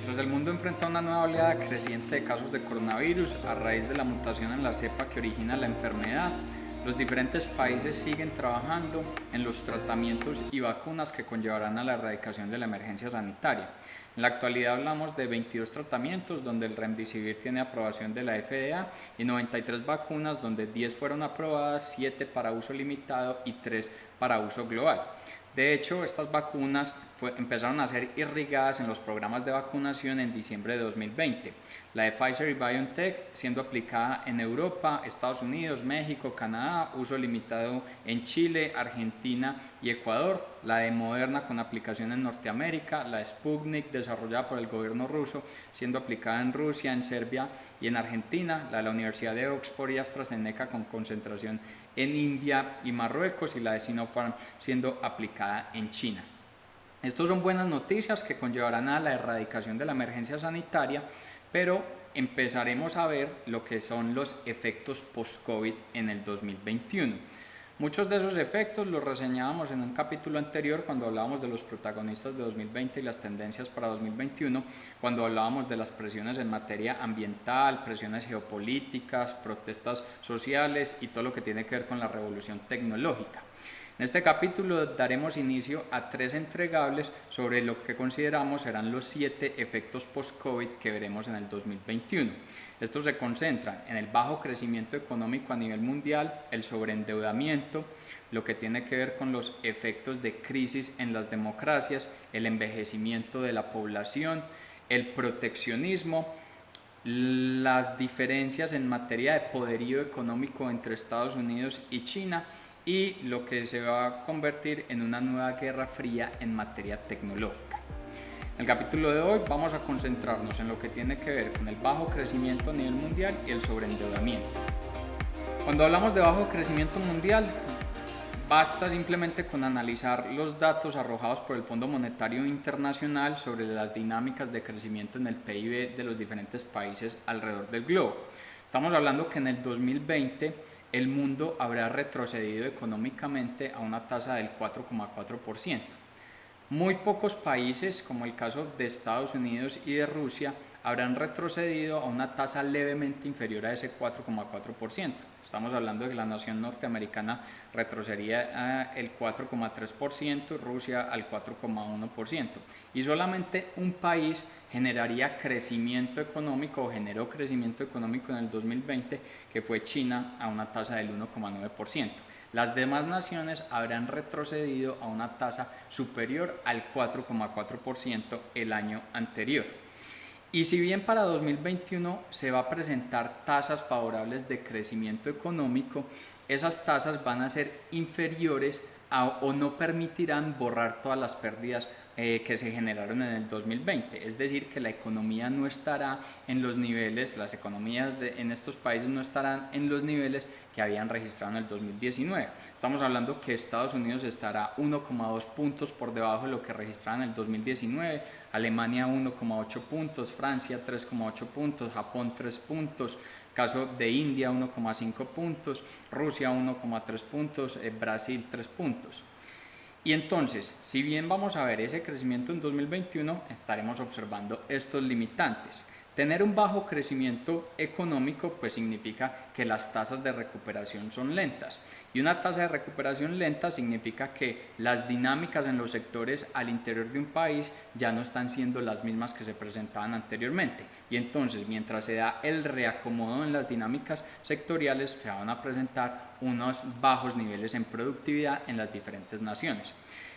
Mientras el mundo enfrenta una nueva oleada creciente de casos de coronavirus a raíz de la mutación en la cepa que origina la enfermedad, los diferentes países siguen trabajando en los tratamientos y vacunas que conllevarán a la erradicación de la emergencia sanitaria. En la actualidad hablamos de 22 tratamientos donde el Remdesivir tiene aprobación de la FDA y 93 vacunas donde 10 fueron aprobadas, 7 para uso limitado y 3 para uso global. De hecho, estas vacunas empezaron a ser irrigadas en los programas de vacunación en diciembre de 2020. La de Pfizer y BioNTech siendo aplicada en Europa, Estados Unidos, México, Canadá, uso limitado en Chile, Argentina y Ecuador. La de Moderna con aplicación en Norteamérica, la de Sputnik desarrollada por el gobierno ruso siendo aplicada en Rusia, en Serbia y en Argentina. La de la Universidad de Oxford y AstraZeneca con concentración en India y Marruecos, y la de Sinopharm siendo aplicada en China. Estas son buenas noticias que conllevarán a la erradicación de la emergencia sanitaria, pero empezaremos a ver lo que son los efectos post-COVID en el 2021. Muchos de esos efectos los reseñábamos en un capítulo anterior cuando hablábamos de los protagonistas de 2020 y las tendencias para 2021, cuando hablábamos de las presiones en materia ambiental, presiones geopolíticas, protestas sociales y todo lo que tiene que ver con la revolución tecnológica. En este capítulo daremos inicio a 3 entregables sobre lo que consideramos serán los 7 efectos post-COVID que veremos en el 2021. Estos se concentran en el bajo crecimiento económico a nivel mundial, el sobreendeudamiento, lo que tiene que ver con los efectos de crisis en las democracias, el envejecimiento de la población, el proteccionismo, las diferencias en materia de poderío económico entre Estados Unidos y China, y lo que se va a convertir en una nueva guerra fría en materia tecnológica. En el capítulo de hoy vamos a concentrarnos en lo que tiene que ver con el bajo crecimiento a nivel mundial y el sobreendeudamiento. Cuando hablamos de bajo crecimiento mundial, basta simplemente con analizar los datos arrojados por el Fondo Monetario Internacional sobre las dinámicas de crecimiento en el PIB de los diferentes países alrededor del globo. Estamos hablando que en el 2020 el mundo habrá retrocedido económicamente a una tasa del 4,4%. Muy pocos países, como el caso de Estados Unidos y de Rusia, habrán retrocedido a una tasa levemente inferior a ese 4,4%. Estamos hablando de que la nación norteamericana retrocedería el 4,3%, Rusia al 4,1%. Y solamente un país generaría crecimiento económico o generó crecimiento económico en el 2020, que fue China, a una tasa del 1,9%. Las demás naciones habrán retrocedido a una tasa superior al 4,4% el año anterior. Y si bien para 2021 se va a presentar tasas favorables de crecimiento económico, esas tasas van a ser inferiores o no permitirán borrar todas las pérdidas que se generaron en el 2020, es decir, que la economía no estará en los niveles, las economías en estos países no estarán en los niveles que habían registrado en el 2019. Estamos hablando que Estados Unidos estará 1,2 puntos por debajo de lo que registraron en el 2019, Alemania 1,8 puntos, Francia 3,8 puntos, Japón 3 puntos, caso de India 1,5 puntos, Rusia 1,3 puntos, Brasil 3 puntos. Y entonces, si bien vamos a ver ese crecimiento en 2021, estaremos observando estos limitantes. Tener un bajo crecimiento económico pues significa que las tasas de recuperación son lentas, y una tasa de recuperación lenta significa que las dinámicas en los sectores al interior de un país ya no están siendo las mismas que se presentaban anteriormente, y entonces mientras se da el reacomodo en las dinámicas sectoriales se van a presentar unos bajos niveles en productividad en las diferentes naciones.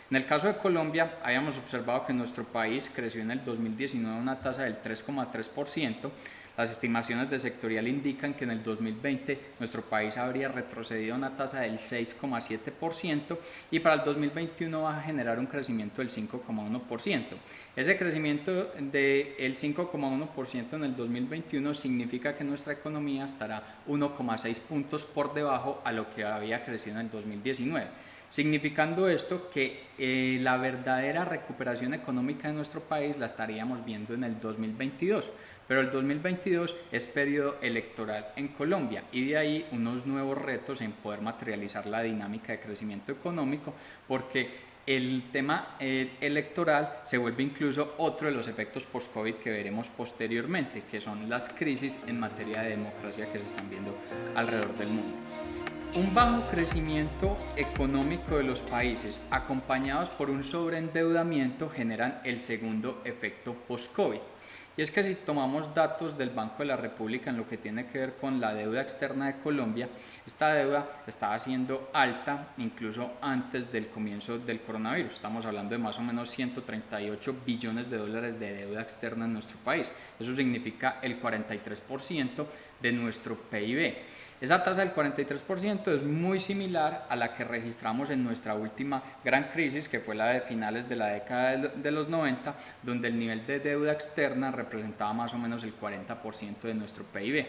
En el caso de Colombia, habíamos observado que nuestro país creció en el 2019 a una tasa del 3,3%. Las estimaciones de sectorial indican que en el 2020 nuestro país habría retrocedido a una tasa del 6,7% y para el 2021 va a generar un crecimiento del 5,1%. Ese crecimiento del 5,1% en el 2021 significa que nuestra economía estará 1,6 puntos por debajo a lo que había crecido en el 2019. Significando esto que la verdadera recuperación económica de nuestro país la estaríamos viendo en el 2022, pero el 2022 es periodo electoral en Colombia y de ahí unos nuevos retos en poder materializar la dinámica de crecimiento económico, porque el tema electoral se vuelve incluso otro de los efectos post-COVID que veremos posteriormente, que son las crisis en materia de democracia que se están viendo alrededor del mundo. Un bajo crecimiento económico de los países acompañados por un sobreendeudamiento generan el segundo efecto post-COVID. Y es que si tomamos datos del Banco de la República en lo que tiene que ver con la deuda externa de Colombia, esta deuda estaba siendo alta incluso antes del comienzo del coronavirus. Estamos hablando de más o menos 138 billones de dólares de deuda externa en nuestro país. Eso significa el 43% de nuestro PIB. Esa tasa del 43% es muy similar a la que registramos en nuestra última gran crisis, que fue la de finales de la década de los 90, donde el nivel de deuda externa representaba más o menos el 40% de nuestro PIB.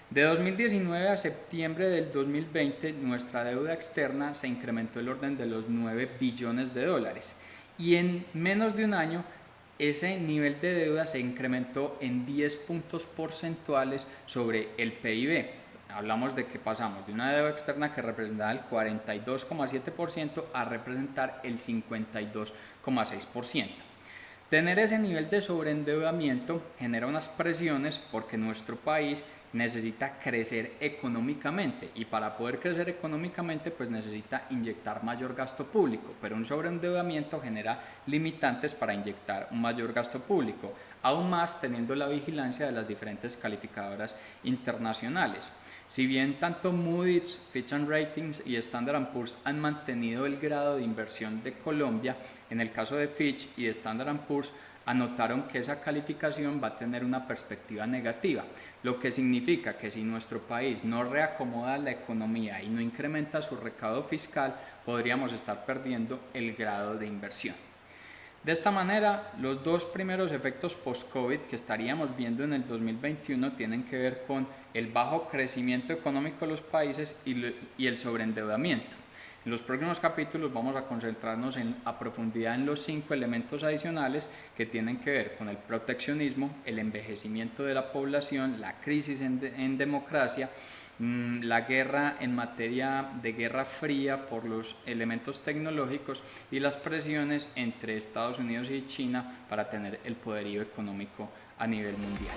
De 2019 a septiembre del 2020, nuestra deuda externa se incrementó el orden de los 9 billones de dólares y en menos de un año ese nivel de deuda se incrementó en 10 puntos porcentuales sobre el PIB. Hablamos de que pasamos de una deuda externa que representaba el 42,7% a representar el 52,6%. Tener ese nivel de sobreendeudamiento genera unas presiones porque nuestro país necesita crecer económicamente y para poder crecer económicamente pues necesita inyectar mayor gasto público, pero un sobreendeudamiento genera limitantes para inyectar un mayor gasto público, aún más teniendo la vigilancia de las diferentes calificadoras internacionales. Si bien tanto Moody's, Fitch Ratings y Standard & Poor's han mantenido el grado de inversión de Colombia, en el caso de Fitch y de Standard & Poor's anotaron que esa calificación va a tener una perspectiva negativa, lo que significa que si nuestro país no reacomoda la economía y no incrementa su recaudo fiscal, podríamos estar perdiendo el grado de inversión. De esta manera, los dos primeros efectos post-COVID que estaríamos viendo en el 2021 tienen que ver con el bajo crecimiento económico de los países y el sobreendeudamiento. En los próximos capítulos vamos a concentrarnos a profundidad en los 5 elementos adicionales que tienen que ver con el proteccionismo, el envejecimiento de la población, la crisis en democracia, la guerra en materia de guerra fría por los elementos tecnológicos y las presiones entre Estados Unidos y China para tener el poderío económico a nivel mundial.